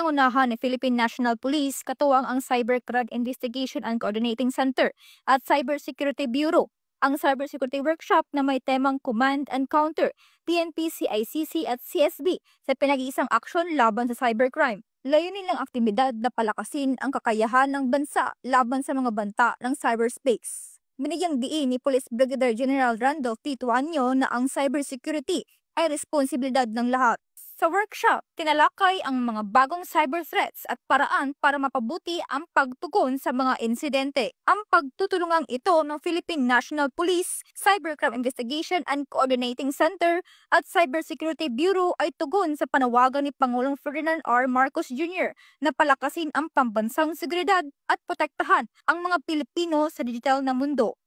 Pinangunahan ni Philippine National Police katuwang ang Cybercrime Investigation and Coordinating Center at Cybersecurity Bureau ang cybersecurity workshop na may temang Command and Counter, PNP, CICC at CSB sa pinag-iisang aksyon laban sa cybercrime. Layunin ng aktibidad na palakasin ang kakayahan ng bansa laban sa mga banta ng cyberspace. Binigyang diin ni Police Brigadier General Randolph T. Tuanyo na ang cybersecurity ay responsibilidad ng lahat. Sa workshop, tinalakay ang mga bagong cyber threats at paraan para mapabuti ang pagtugon sa mga insidente. Ang pagtutulungang ito ng Philippine National Police, Cybercrime Investigation and Coordinating Center at Cybersecurity Bureau ay tugon sa panawagan ni Pangulong Ferdinand R. Marcos Jr. na palakasin ang pambansang seguridad at protektahan ang mga Pilipino sa digital na mundo.